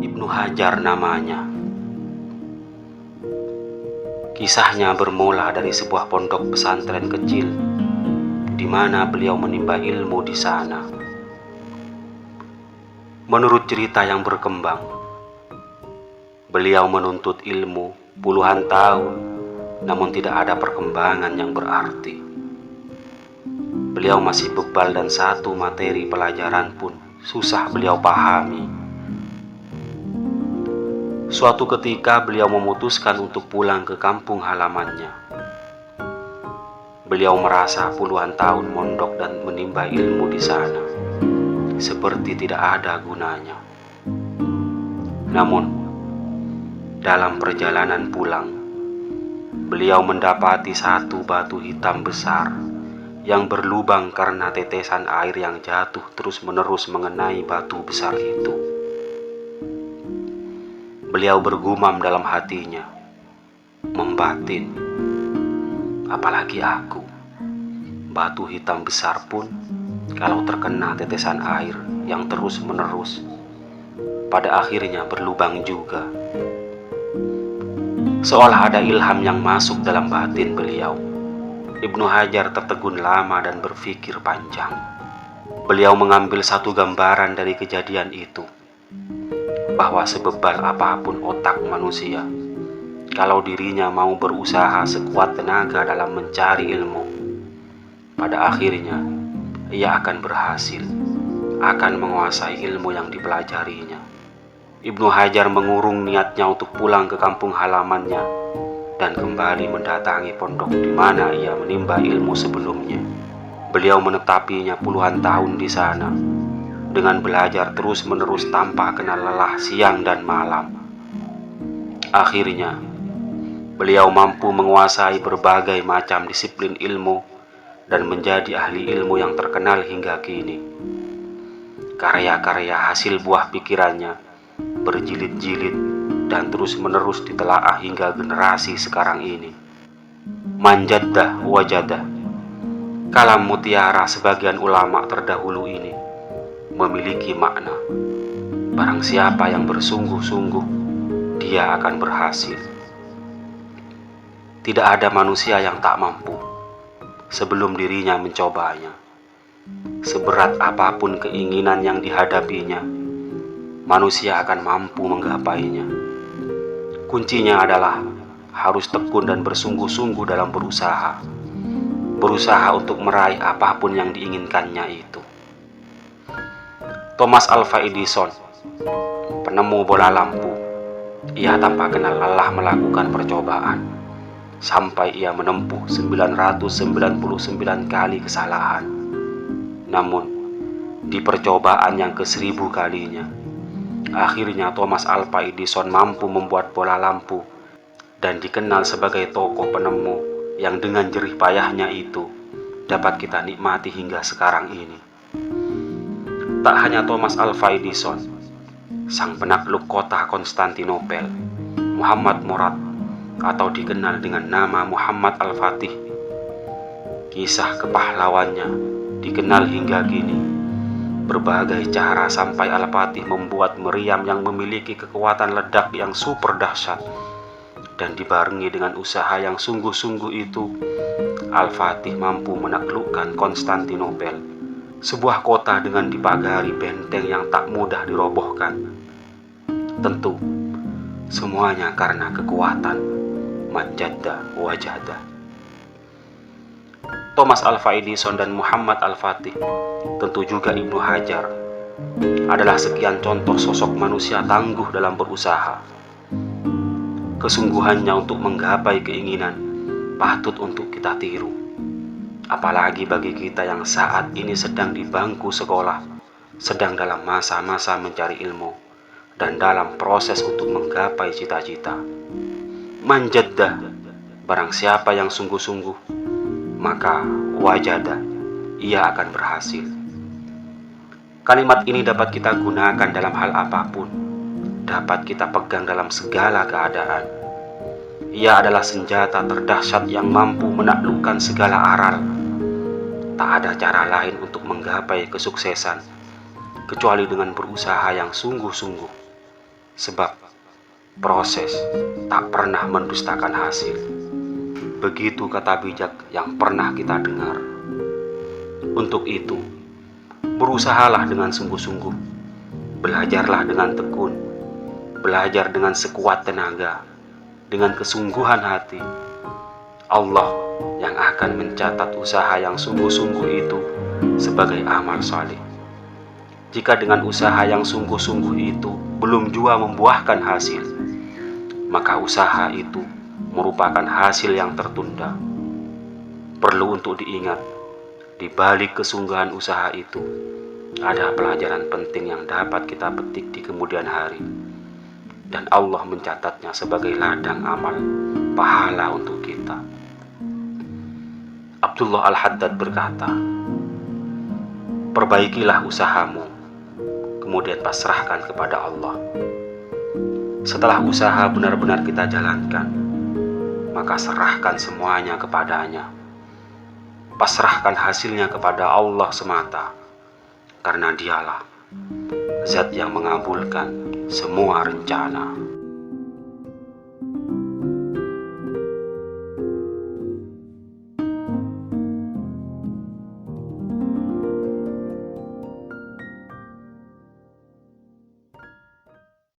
Ibnu Hajar namanya. Kisahnya bermula dari sebuah pondok pesantren kecil di mana beliau menimba ilmu di sana. Menurut cerita yang berkembang, beliau menuntut ilmu puluhan tahun, namun tidak ada perkembangan yang berarti. Beliau masih bebal dan satu materi pelajaran pun susah beliau pahami. Suatu ketika beliau memutuskan untuk pulang ke kampung halamannya. Beliau merasa puluhan tahun mondok dan menimba ilmu di sana seperti tidak ada gunanya. Namun, dalam perjalanan pulang, beliau mendapati satu batu hitam besar yang berlubang karena tetesan air yang jatuh terus-menerus mengenai batu besar itu. Beliau bergumam dalam hatinya, membatin, apalagi aku. Batu hitam besar pun kalau terkena tetesan air yang terus-menerus, pada akhirnya berlubang juga. Seolah ada ilham yang masuk dalam batin beliau. Ibnu Hajar tertegun lama dan berpikir panjang. Beliau mengambil satu gambaran dari kejadian itu, bahwa sebebal apapun otak manusia, kalau dirinya mau berusaha sekuat tenaga dalam mencari ilmu, pada akhirnya ia akan berhasil, akan menguasai ilmu yang dipelajarinya. Ibnu Hajar mengurung niatnya untuk pulang ke kampung halamannya dan kembali mendatangi pondok di mana ia menimba ilmu sebelumnya. Beliau menetapinya puluhan tahun di sana, dengan belajar terus-menerus tanpa kenal lelah siang dan malam. Akhirnya, beliau mampu menguasai berbagai macam disiplin ilmu dan menjadi ahli ilmu yang terkenal hingga kini. Karya-karya hasil buah pikirannya berjilid-jilid dan terus-menerus ditelaah hingga generasi sekarang ini. Manjaddah wajadah, kalam mutiara sebagian ulama terdahulu ini memiliki makna. Barang siapa yang bersungguh-sungguh, dia akan berhasil. Tidak ada manusia yang tak mampu sebelum dirinya mencobanya. Seberat apapun keinginan yang dihadapinya, manusia akan mampu menggapainya. Kuncinya adalah harus tekun dan bersungguh-sungguh dalam berusaha. Berusaha untuk meraih apapun yang diinginkannya itu. Thomas Alva Edison, penemu bola lampu, ia tanpa kenal lelah melakukan percobaan sampai ia menempuh 999 kali kesalahan. Namun, di percobaan yang ke-1000 kalinya, akhirnya Thomas Alva Edison mampu membuat bola lampu dan dikenal sebagai tokoh penemu yang dengan jerih payahnya itu dapat kita nikmati hingga sekarang ini. Tak hanya Thomas Alva Edison, sang penakluk kota Konstantinopel, Muhammad Murad, atau dikenal dengan nama Muhammad Al-Fatih, kisah kepahlawannya dikenal hingga kini. Berbagai cara sampai Al-Fatih membuat meriam yang memiliki kekuatan ledak yang super dahsyat, dan dibarengi dengan usaha yang sungguh-sungguh itu, Al-Fatih mampu menaklukkan Konstantinopel, sebuah kota dengan dipagari benteng yang tak mudah dirobohkan. Tentu, semuanya karena kekuatan manjaddah wajadah. Thomas Alva Edison dan Muhammad Al-Fatih, tentu juga Ibnu Hajar, adalah sekian contoh sosok manusia tangguh dalam berusaha. Kesungguhannya untuk menggapai keinginan patut untuk kita tiru. Apalagi bagi kita yang saat ini sedang di bangku sekolah, sedang dalam masa-masa mencari ilmu, dan dalam proses untuk menggapai cita-cita. Manjaddah, barang siapa yang sungguh-sungguh, maka wajadah, ia akan berhasil. Kalimat ini dapat kita gunakan dalam hal apapun, dapat kita pegang dalam segala keadaan. Ia adalah senjata terdahsyat yang mampu menaklukkan segala aral. Tak ada cara lain untuk menggapai kesuksesan kecuali dengan berusaha yang sungguh-sungguh. Sebab proses tak pernah mendustakan hasil. Begitu kata bijak yang pernah kita dengar. Untuk itu, berusahalah dengan sungguh-sungguh, belajarlah dengan tekun, belajar dengan sekuat tenaga, dengan kesungguhan hati. Allah yang akan mencatat usaha yang sungguh-sungguh itu sebagai amal saleh. Jika dengan usaha yang sungguh-sungguh itu belum jua membuahkan hasil, maka usaha itu merupakan hasil yang tertunda. Perlu untuk diingat, di balik kesungguhan usaha itu ada pelajaran penting yang dapat kita petik di kemudian hari, dan Allah mencatatnya sebagai ladang amal pahala untuk kita. Abdullah Al-Haddad berkata, "Perbaikilah usahamu, kemudian pasrahkan kepada Allah. Setelah usaha benar-benar kita jalankan, maka serahkan semuanya kepadanya. Pasrahkan hasilnya kepada Allah semata, karena Dialah zat yang mengabulkan semua rencana."